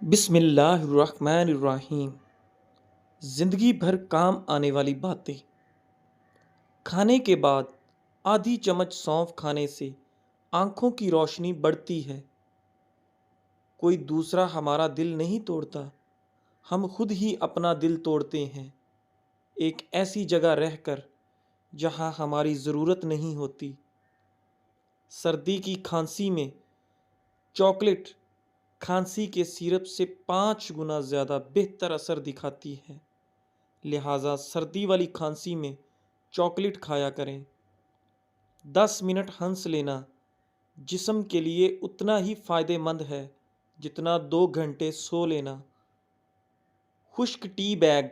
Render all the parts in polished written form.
बिस्मिल्लाहिर्रहमानिर्रहीम। ज़िंदगी भर काम आने वाली बातें। खाने के बाद आधी चम्मच सौंफ खाने से आँखों की रोशनी बढ़ती है। कोई दूसरा हमारा दिल नहीं तोड़ता, हम खुद ही अपना दिल तोड़ते हैं। एक ऐसी जगह रहकर जहाँ हमारी ज़रूरत नहीं होती। सर्दी की खांसी में चॉकलेट खांसी के सिरप से 5 गुना ज़्यादा बेहतर असर दिखाती है। लिहाजा सर्दी वाली खांसी में चॉकलेट खाया करें। 10 मिनट हंस लेना जिस्म के लिए उतना ही फायदेमंद है जितना 2 घंटे सो लेना। खुश्क टी बैग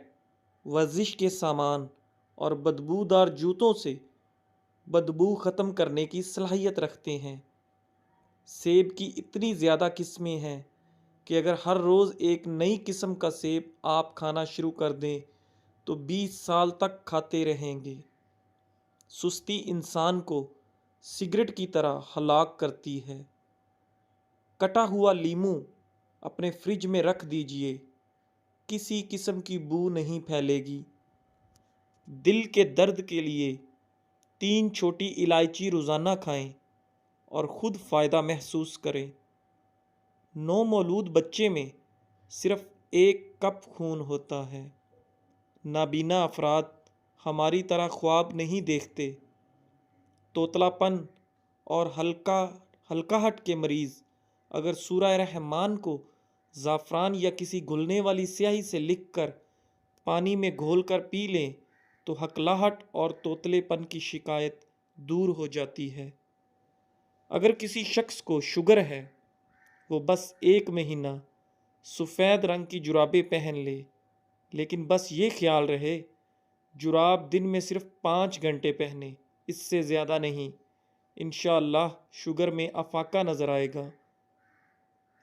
वर्जिश के सामान और बदबूदार जूतों से बदबू ख़त्म करने की सलाहियत रखते हैं। सेब की इतनी ज़्यादा किस्में हैं कि अगर हर रोज़ एक नई किस्म का सेब आप खाना शुरू कर दें तो 20 साल तक खाते रहेंगे। सुस्ती इंसान को सिगरेट की तरह हलाक करती है। कटा हुआ लीमू अपने फ्रिज में रख दीजिए, किसी किस्म की बू नहीं फैलेगी। दिल के दर्द के लिए 3 छोटी इलायची रोज़ाना खाएं और ख़ुद फ़ायदा महसूस करें। नौमौलूद बच्चे में सिर्फ 1 कप खून होता है। नाबीना अफराद हमारी तरह ख्वाब नहीं देखते। तोतलापन और हल्काहट के मरीज़ अगर सूरह रहमान को ज़ाफ़रान या किसी घुलने वाली स्याही से लिखकर पानी में घोलकर पी लें तो हकलाहट और तोतलेपन की शिकायत दूर हो जाती है। अगर किसी शख्स को शुगर है, वो बस 1 महीना सफ़ेद रंग की जुराबें पहन ले, लेकिन बस ये ख्याल रहे जुराब दिन में सिर्फ 5 घंटे पहने, इससे ज़्यादा नहीं। इंशाअल्लाह शुगर में अफाका नज़र आएगा।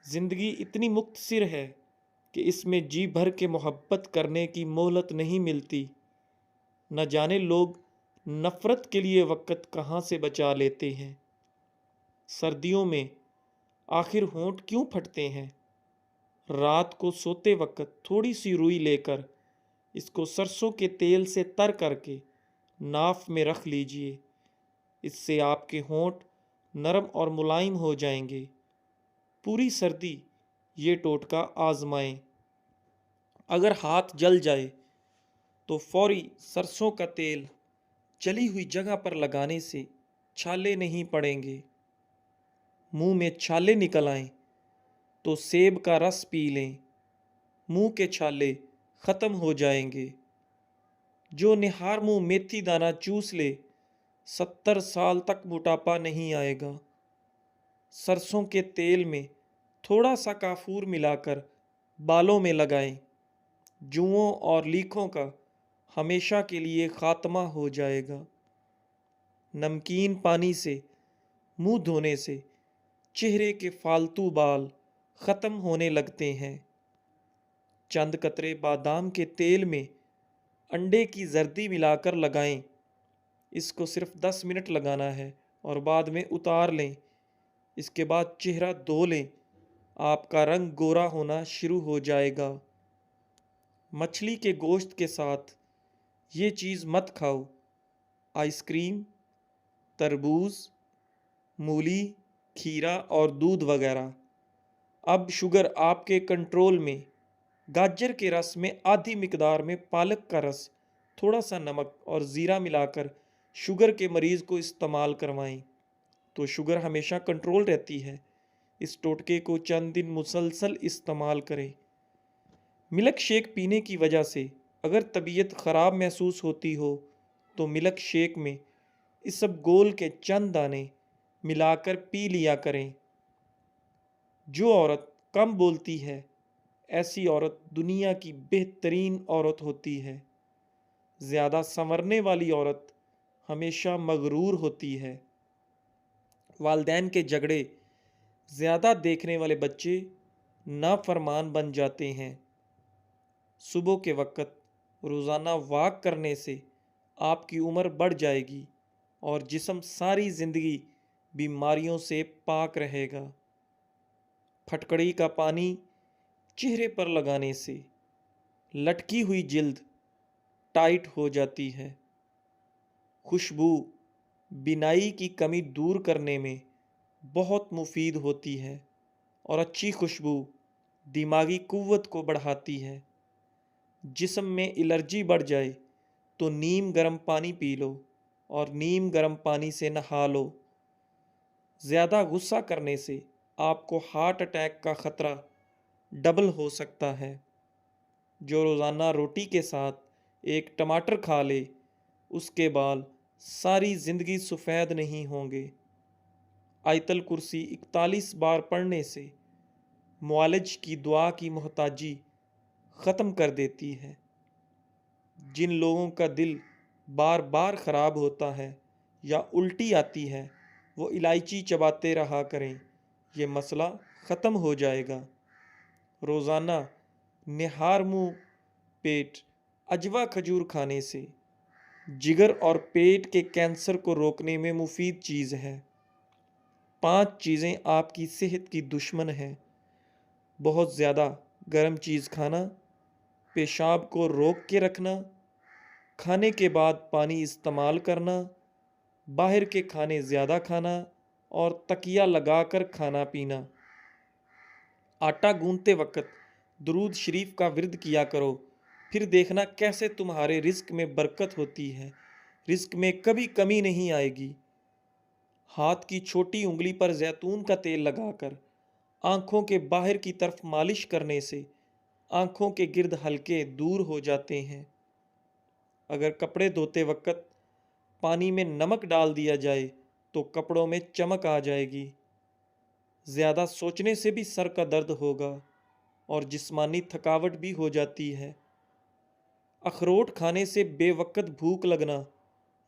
ज़िंदगी इतनी मुख्तसर है कि इसमें जी भर के मोहब्बत करने की मोहलत नहीं मिलती। न जाने लोग नफ़रत के लिए वक़्त कहाँ से बचा लेते हैं। सर्दियों में आखिर होंठ क्यों फटते हैं? रात को सोते वक़्त थोड़ी सी रुई लेकर इसको सरसों के तेल से तर करके नाफ में रख लीजिए। इससे आपके होंठ नरम और मुलायम हो जाएंगे। पूरी सर्दी ये टोटका आजमाएं। अगर हाथ जल जाए तो फौरी सरसों का तेल जली हुई जगह पर लगाने से छाले नहीं पड़ेंगे। मुंह में छाले निकल आएं तो सेब का रस पी लें, मुंह के छाले ख़त्म हो जाएंगे। जो निहार मुंह मेथी दाना चूस ले 70 साल तक मोटापा नहीं आएगा। सरसों के तेल में थोड़ा सा काफूर मिलाकर बालों में लगाएं। जुओं और लीखों का हमेशा के लिए खात्मा हो जाएगा। नमकीन पानी से मुंह धोने से चेहरे के फालतू बाल ख़त्म होने लगते हैं। चंद कतरे बादाम के तेल में अंडे की जर्दी मिलाकर लगाएं। इसको सिर्फ 10 मिनट लगाना है और बाद में उतार लें। इसके बाद चेहरा धो लें, आपका रंग गोरा होना शुरू हो जाएगा। मछली के गोश्त के साथ ये चीज़ मत खाओ। आइसक्रीम, तरबूज, मूली, खीरा और दूध वगैरह। अब शुगर आपके कंट्रोल में। गाजर के रस में आधी मिकदार में पालक का रस, थोड़ा सा नमक और ज़ीरा मिलाकर शुगर के मरीज़ को इस्तेमाल करवाएं तो शुगर हमेशा कंट्रोल रहती है। इस टोटके को चंद दिन मुसलसल इस्तेमाल करें। मिल्क शेक पीने की वजह से अगर तबीयत ख़राब महसूस होती हो तो मिल्क शेक में इसबगोल के चंद दाने मिलाकर पी लिया करें। जो औरत कम बोलती है, ऐसी औरत दुनिया की बेहतरीन औरत होती है। ज़्यादा संवरने वाली औरत हमेशा मगरूर होती है। वालिदैन के झगड़े, ज़्यादा देखने वाले बच्चे नाफरमान बन जाते हैं। सुबह के वक़्त रोज़ाना वॉक करने से आपकी उम्र बढ़ जाएगी और जिस्म सारी ज़िंदगी बीमारियों से पाक रहेगा। फटकड़ी का पानी चेहरे पर लगाने से लटकी हुई जिल्द टाइट हो जाती है। खुशबू बिनाई की कमी दूर करने में बहुत मुफीद होती है और अच्छी खुशबू दिमागी कुव्वत को बढ़ाती है। जिस्म में एलर्जी बढ़ जाए तो नीम गर्म पानी पी लो और नीम गर्म पानी से नहा लो। ज़्यादा गुस्सा करने से आपको हार्ट अटैक का ख़तरा डबल हो सकता है। जो रोज़ाना रोटी के साथ एक टमाटर खा ले, उसके बाल सारी ज़िंदगी सफ़ेद नहीं होंगे। आयतल कुर्सी 41 बार पढ़ने से मुआलिज की दुआ की मोहताजी ख़त्म कर देती है। जिन लोगों का दिल बार बार ख़राब होता है या उल्टी आती है, वो इलायची चबाते रहा करें, ये मसला ख़त्म हो जाएगा। रोज़ाना निहार मुँह पेट अजवा खजूर खाने से जिगर और पेट के कैंसर को रोकने में मुफीद चीज़ है। 5 चीज़ें आपकी सेहत की दुश्मन हैं। बहुत ज़्यादा गर्म चीज़ खाना, पेशाब को रोक के रखना, खाने के बाद पानी इस्तेमाल करना, बाहर के खाने ज़्यादा खाना और तकिया लगाकर खाना पीना। आटा गूंथते वक्त दुरूद शरीफ का विर्द किया करो, फिर देखना कैसे तुम्हारे रिस्क में बरकत होती है। रिस्क में कभी कमी नहीं आएगी। हाथ की छोटी उंगली पर जैतून का तेल लगाकर आंखों के बाहर की तरफ मालिश करने से आंखों के गिर्द हल्के दूर हो जाते हैं। अगर कपड़े धोते वक्त पानी में नमक डाल दिया जाए तो कपड़ों में चमक आ जाएगी। ज़्यादा सोचने से भी सर का दर्द होगा और जिस्मानी थकावट भी हो जाती है। अखरोट खाने से बेवक्त भूख लगना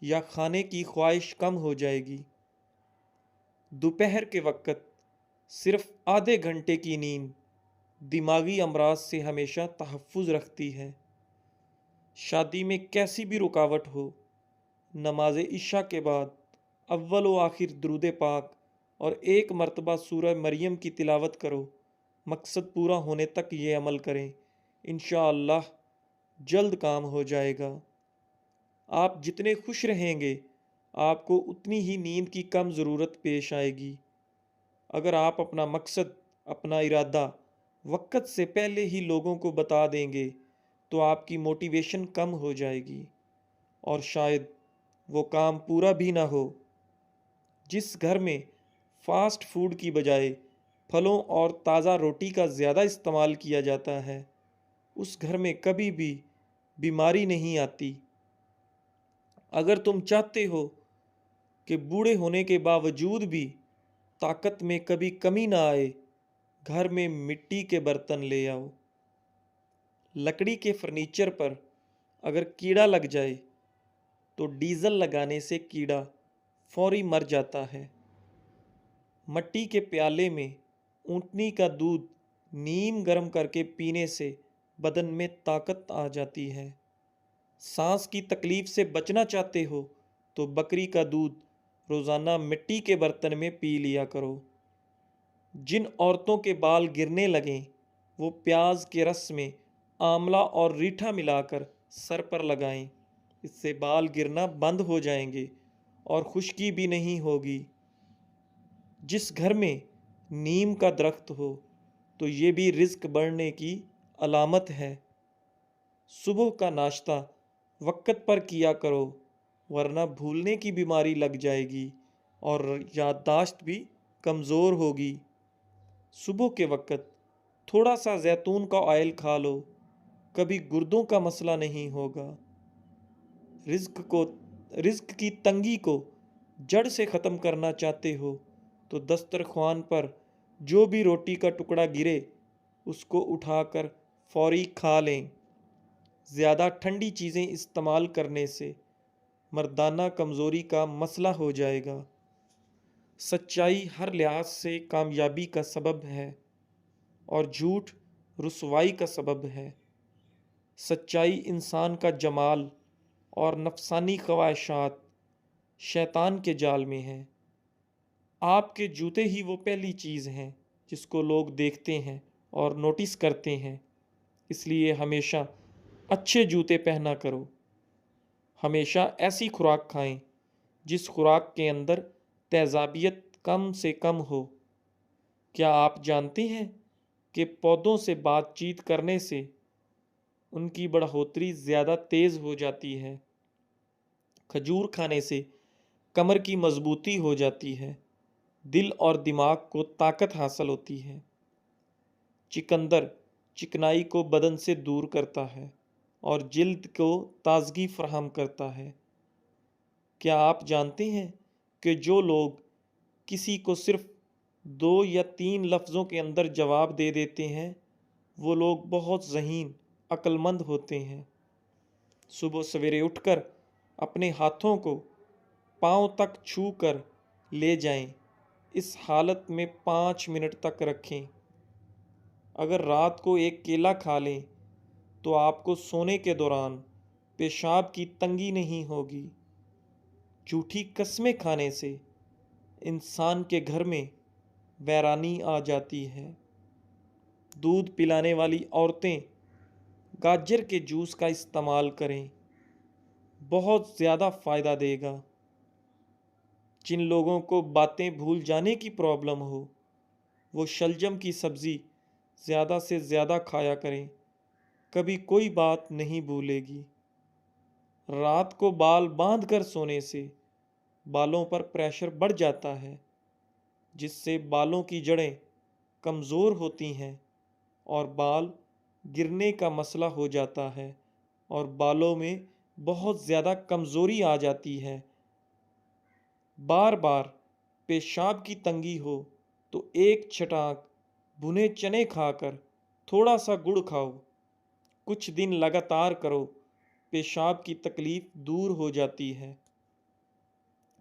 या खाने की ख्वाहिश कम हो जाएगी। दोपहर के वक्त सिर्फ आधे घंटे की नींद दिमागी अमराज से हमेशा तहफ़्फ़ुज़ रखती है। शादी में कैसी भी रुकावट हो, नमाज इशा के बाद अव्वल व आखिर दुरूद पाक और एक मरतबा सूरह मरियम की तिलावत करो। मकसद पूरा होने तक ये अमल करें, इंशाअल्लाह जल्द काम हो जाएगा। आप जितने खुश रहेंगे, आपको उतनी ही नींद की कम ज़रूरत पेश आएगी। अगर आप अपना मकसद, अपना इरादा वक़्त से पहले ही लोगों को बता देंगे, तो आपकी मोटिवेशन कम हो जाएगी और शायद वो काम पूरा भी ना हो। जिस घर में फ़ास्ट फूड की बजाय फलों और ताज़ा रोटी का ज़्यादा इस्तेमाल किया जाता है, उस घर में कभी भी बीमारी नहीं आती। अगर तुम चाहते हो कि बूढ़े होने के बावजूद भी ताकत में कभी कमी ना आए, घर में मिट्टी के बर्तन ले आओ। लकड़ी के फर्नीचर पर अगर कीड़ा लग जाए तो डीजल लगाने से कीड़ा फौरी मर जाता है। मट्टी के प्याले में ऊँटनी का दूध नीम गर्म करके पीने से बदन में ताकत आ जाती है। सांस की तकलीफ से बचना चाहते हो तो बकरी का दूध रोज़ाना मिट्टी के बर्तन में पी लिया करो। जिन औरतों के बाल गिरने लगें, वो प्याज के रस में आंवला और रीठा मिलाकर सर पर लगाएं। इससे बाल गिरना बंद हो जाएंगे और खुश्की भी नहीं होगी। जिस घर में नीम का दरख्त हो तो ये भी रिज्क बढ़ने की अलामत है। सुबह का नाश्ता वक़्त पर किया करो, वरना भूलने की बीमारी लग जाएगी और याददाश्त भी कमज़ोर होगी। सुबह के वक़्त थोड़ा सा जैतून का ऑयल खा लो, कभी गुर्दों का मसला नहीं होगा। रिज़्क की तंगी को जड़ से ख़त्म करना चाहते हो तो दस्तरख्वान पर जो भी रोटी का टुकड़ा गिरे उसको उठाकर फौरी खा लें। ज़्यादा ठंडी चीज़ें इस्तेमाल करने से मर्दाना कमज़ोरी का मसला हो जाएगा। सच्चाई हर लिहाज से कामयाबी का सबब है और झूठ रुसवाई का सबब है। सच्चाई इंसान का जमाल और नफसानी ख्वाहिशात शैतान के जाल में है। आपके जूते ही वो पहली चीज़ हैं जिसको लोग देखते हैं और नोटिस करते हैं। इसलिए हमेशा अच्छे जूते पहना करो। हमेशा ऐसी खुराक खाएं जिस खुराक के अंदर तेजाबियत कम से कम हो। क्या आप जानते हैं कि पौधों से बातचीत करने से उनकी बढ़ोतरी ज़्यादा तेज़ हो जाती है? खजूर खाने से कमर की मजबूती हो जाती है, दिल और दिमाग को ताकत हासिल होती है। चिकंदर चिकनाई को बदन से दूर करता है और जिल्द को ताजगी फराहम करता है। क्या आप जानते हैं कि जो लोग किसी को सिर्फ 2 या 3 लफ्ज़ों के अंदर जवाब दे देते हैं, वो लोग बहुत ज़हीन, अक्लमंद होते हैं। सुबह सवेरे उठकर अपने हाथों को पाँव तक छू कर ले जाएं। इस हालत में 5 मिनट तक रखें। अगर रात को एक केला खा लें तो आपको सोने के दौरान पेशाब की तंगी नहीं होगी। झूठी कस्में खाने से इंसान के घर में वैरानी आ जाती है। दूध पिलाने वाली औरतें गाजर के जूस का इस्तेमाल करें, बहुत ज़्यादा फ़ायदा देगा। जिन लोगों को बातें भूल जाने की प्रॉब्लम हो, वो शलजम की सब्ज़ी ज़्यादा से ज़्यादा खाया करें, कभी कोई बात नहीं भूलेगी। रात को बाल बांध कर सोने से बालों पर प्रेशर बढ़ जाता है, जिससे बालों की जड़ें कमज़ोर होती हैं और बाल गिरने का मसला हो जाता है और बालों में बहुत ज़्यादा कमज़ोरी आ जाती है। बार बार पेशाब की तंगी हो तो एक छटाक भुने चने खाकर थोड़ा सा गुड़ खाओ। कुछ दिन लगातार करो, पेशाब की तकलीफ दूर हो जाती है।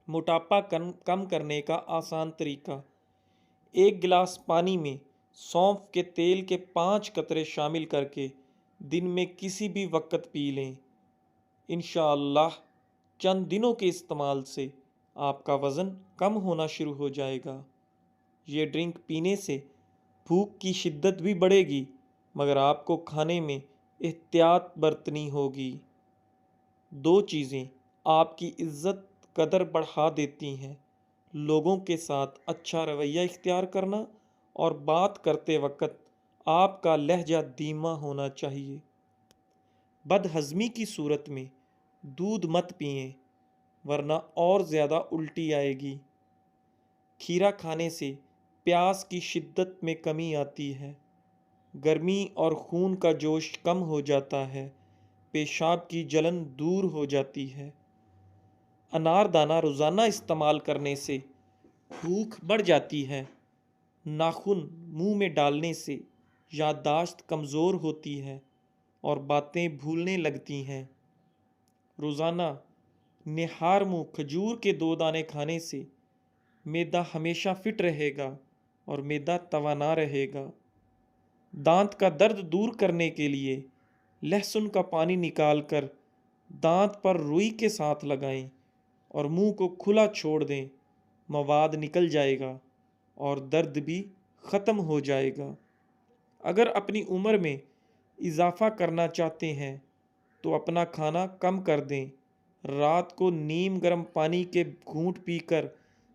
मोटापा कम करने का आसान तरीका: 1 गिलास पानी में सौंफ के तेल के 5 कतरे शामिल करके दिन में किसी भी वक्त पी लें। इंशाअल्लाह चंद दिनों के इस्तेमाल से आपका वज़न कम होना शुरू हो जाएगा। ये ड्रिंक पीने से भूख की शिद्दत भी बढ़ेगी, मगर आपको खाने में एहतियात बरतनी होगी। 2 चीज़ें आपकी इज़्ज़त कदर बढ़ा देती हैं: लोगों के साथ अच्छा रवैया इख्तियार करना और बात करते वक्त आपका लहजा धीमा होना चाहिए। बदहज़मी की सूरत में दूध मत पिएं, वरना और ज़्यादा उल्टी आएगी। खीरा खाने से प्यास की शिद्दत में कमी आती है, गर्मी और खून का जोश कम हो जाता है, पेशाब की जलन दूर हो जाती है। अनारदाना रोज़ाना इस्तेमाल करने से भूख बढ़ जाती है। नाखून मुंह में डालने से याददाश्त कमज़ोर होती है और बातें भूलने लगती हैं। रोज़ाना निहार मुंह खजूर के 2 दाने खाने से मैदा हमेशा फिट रहेगा और मैदा तवाना रहेगा। दांत का दर्द दूर करने के लिए लहसुन का पानी निकालकर दांत पर रुई के साथ लगाएं और मुंह को खुला छोड़ दें। मवाद निकल जाएगा और दर्द भी ख़त्म हो जाएगा। अगर अपनी उम्र में इजाफ़ा करना चाहते हैं तो अपना खाना कम कर दें। रात को नीम गर्म पानी के घूंट पीकर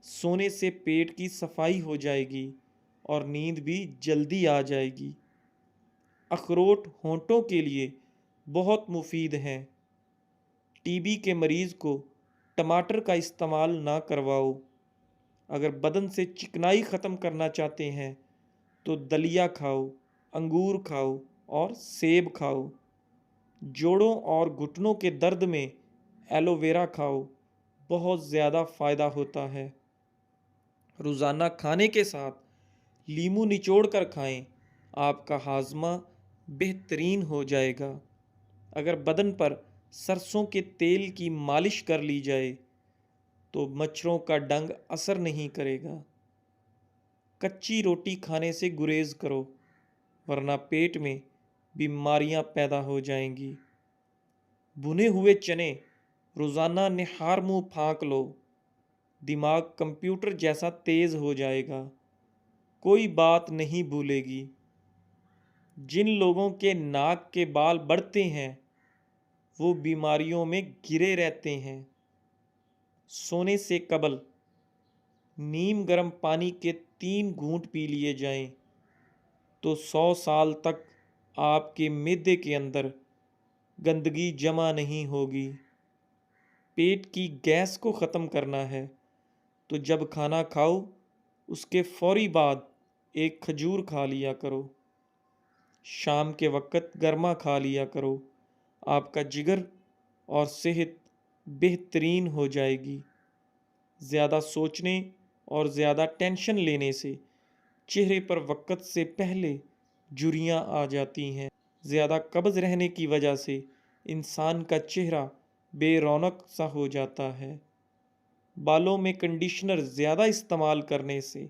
सोने से पेट की सफाई हो जाएगी और नींद भी जल्दी आ जाएगी। अखरोट होंठों के लिए बहुत मुफीद हैं। टीबी के मरीज़ को टमाटर का इस्तेमाल ना करवाओ। अगर बदन से चिकनाई ख़त्म करना चाहते हैं तो दलिया खाओ, अंगूर खाओ और सेब खाओ। जोड़ों और घुटनों के दर्द में एलोवेरा खाओ, बहुत ज़्यादा फ़ायदा होता है। रोज़ाना खाने के साथ लीमू निचोड़ कर खाएं, आपका हाजमा बेहतरीन हो जाएगा। अगर बदन पर सरसों के तेल की मालिश कर ली जाए तो मच्छरों का डंग असर नहीं करेगा। कच्ची रोटी खाने से गुरेज करो, वरना पेट में बीमारियां पैदा हो जाएंगी। भुने हुए चने रोज़ाना निहार मुंह फाँक लो, दिमाग कंप्यूटर जैसा तेज़ हो जाएगा, कोई बात नहीं भूलेगी। जिन लोगों के नाक के बाल बढ़ते हैं वो बीमारियों में घिरे रहते हैं। सोने से कबल नीम गर्म पानी के 3 घूंट पी लिए जाएं तो 100 साल तक आपके मिर्दे के अंदर गंदगी जमा नहीं होगी। पेट की गैस को ख़त्म करना है तो जब खाना खाओ उसके फौरी बाद एक खजूर खा लिया करो। शाम के वक़्त गर्मा खा लिया करो। आपका जिगर और सेहत बेहतरीन हो जाएगी। ज़्यादा सोचने और ज़्यादा टेंशन लेने से चेहरे पर वक़्त से पहले झुर्रियाँ आ जाती हैं। ज़्यादा कब्ज़ रहने की वजह से इंसान का चेहरा बेरौनक सा हो जाता है। बालों में कंडीशनर ज़्यादा इस्तेमाल करने से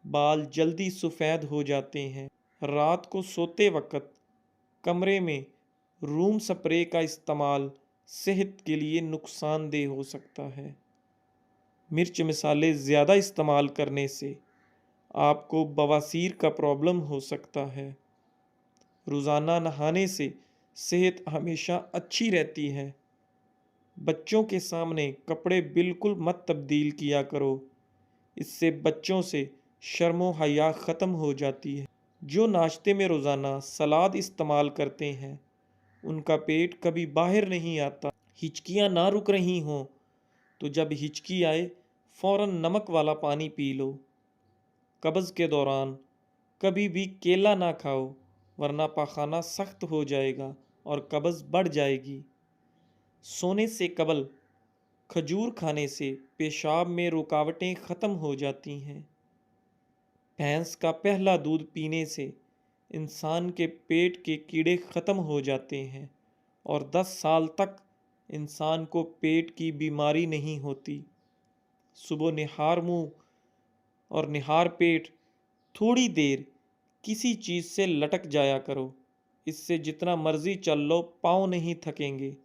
बाल जल्दी सफ़ेद हो जाते हैं। रात को सोते वक़्त कमरे में रूम स्प्रे का इस्तेमाल सेहत के लिए नुकसानदेह हो सकता है। मिर्च मसाले ज़्यादा इस्तेमाल करने से आपको बवासीर का प्रॉब्लम हो सकता है। रोज़ाना नहाने से सेहत हमेशा अच्छी रहती है। बच्चों के सामने कपड़े बिल्कुल मत तब्दील किया करो। इससे बच्चों से शर्मो हया ख़त्म हो जाती है। जो नाश्ते में रोज़ाना सलाद इस्तेमाल करते हैं उनका पेट कभी बाहर नहीं आता। हिचकियाँ ना रुक रही हों तो जब हिचकी आए फ़ौरन नमक वाला पानी पी लो। कब्ज़ के दौरान कभी भी केला ना खाओ वरना पाखाना सख्त हो जाएगा और कब्ज़ बढ़ जाएगी। सोने से कबल खजूर खाने से पेशाब में रुकावटें ख़त्म हो जाती हैं। भैंस का पहला दूध पीने से इंसान के पेट के कीड़े ख़त्म हो जाते हैं और 10 साल तक इंसान को पेट की बीमारी नहीं होती। सुबह निहार मुंह और निहार पेट थोड़ी देर किसी चीज़ से लटक जाया करो। इससे जितना मर्जी चल लो पाँव नहीं थकेंगे।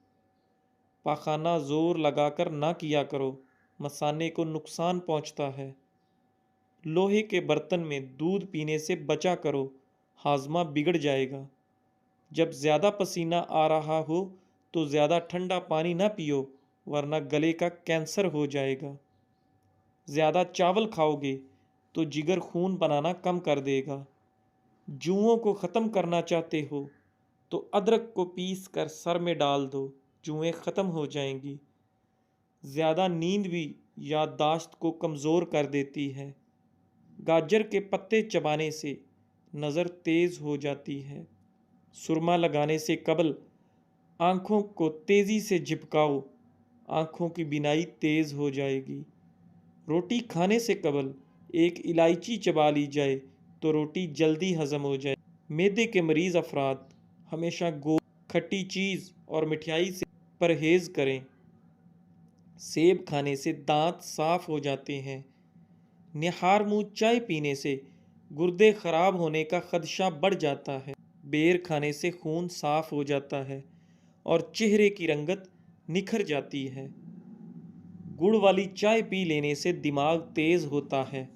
पाखाना जोर लगाकर ना किया करो, मसाने को नुकसान पहुंचता है। लोहे के बर्तन में दूध पीने से बचा करो, हाजमा बिगड़ जाएगा। जब ज़्यादा पसीना आ रहा हो तो ज़्यादा ठंडा पानी ना पियो वरना गले का कैंसर हो जाएगा। ज़्यादा चावल खाओगे तो जिगर खून बनाना कम कर देगा। जुओं को ख़त्म करना चाहते हो तो अदरक को पीस कर सर में डाल दो, जुएं ख़त्म हो जाएंगी। ज़्यादा नींद भी याददाश्त को कमज़ोर कर देती है। गाजर के पत्ते चबाने से नज़र तेज़ हो जाती है। सुरमा लगाने से कबल आँखों को तेज़ी से झिपकाओ, आँखों की बीनाई तेज़ हो जाएगी। रोटी खाने से कबल एक इलायची चबा ली जाए तो रोटी जल्दी हज़म हो जाए। मैदे के मरीज़ अफराद हमेशा खट्टी चीज़ और मिठाई से परहेज़ करें। सेब खाने से दांत साफ हो जाते हैं। निहार मुँह चाय पीने से गुर्दे ख़राब होने का ख़दशा बढ़ जाता है। बेर खाने से खून साफ हो जाता है और चेहरे की रंगत निखर जाती है। गुड़ वाली चाय पी लेने से दिमाग तेज़ होता है।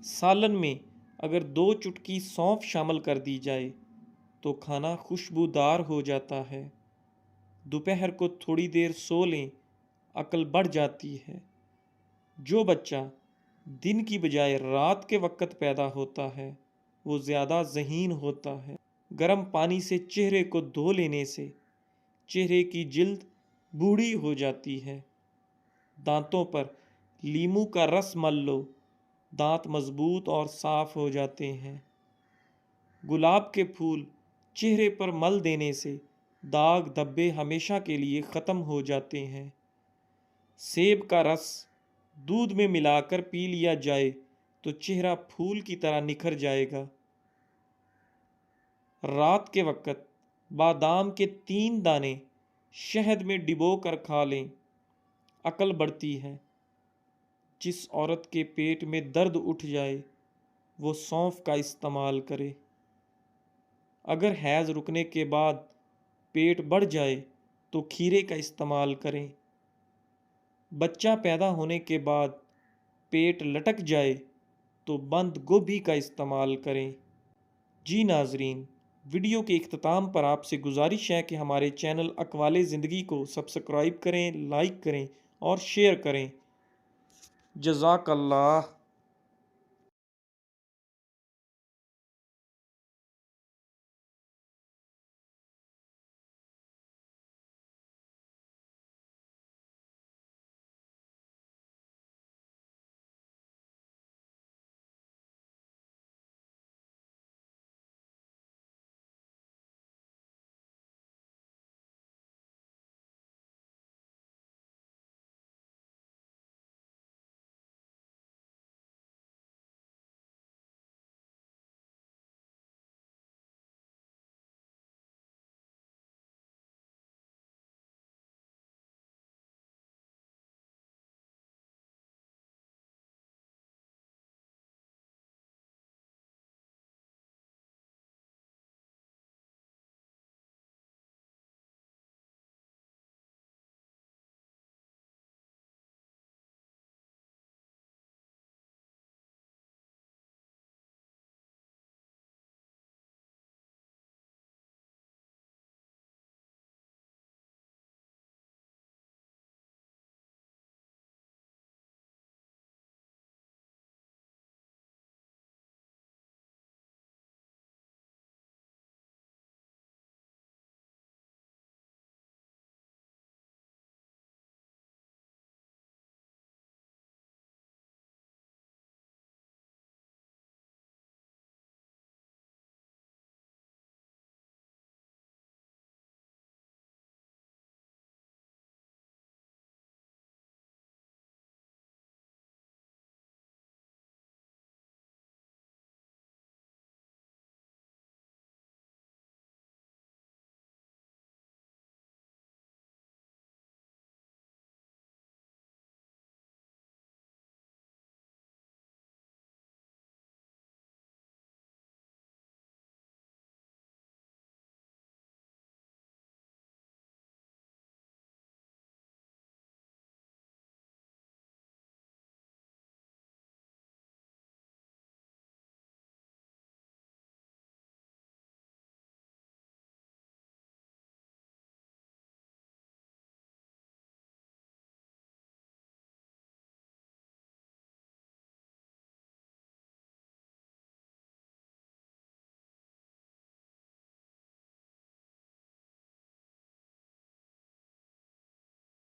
सालन में अगर 2 चुटकी सौंफ शामिल कर दी जाए तो खाना खुशबूदार हो जाता है। दोपहर को थोड़ी देर सो लें, अक्ल बढ़ जाती है। जो बच्चा दिन की बजाय रात के वक़्त पैदा होता है वो ज़्यादा ज़हीन होता है। गर्म पानी से चेहरे को धो लेने से चेहरे की जिल्द बूढ़ी हो जाती है। दांतों पर लीमू का रस मल लो, दांत मजबूत और साफ हो जाते हैं। गुलाब के फूल चेहरे पर मल देने से दाग धब्बे हमेशा के लिए ख़त्म हो जाते हैं। सेब का रस दूध में मिलाकर पी लिया जाए तो चेहरा फूल की तरह निखर जाएगा। रात के वक़्त बादाम के 3 दाने शहद में डिबो कर खा लें, अकल बढ़ती है। जिस औरत के पेट में दर्द उठ जाए वो सौंफ का इस्तेमाल करे। अगर हैज़ रुकने के बाद पेट बढ़ जाए तो खीरे का इस्तेमाल करें। बच्चा पैदा होने के बाद पेट लटक जाए तो बंद गोभी का इस्तेमाल करें। जी नाजरीन, वीडियो के इख्तिताम पर आपसे गुजारिश है कि हमारे चैनल अक़वाले ज़िंदगी को सब्सक्राइब करें, लाइक करें और शेयर करें। जज़ाकल्लाह।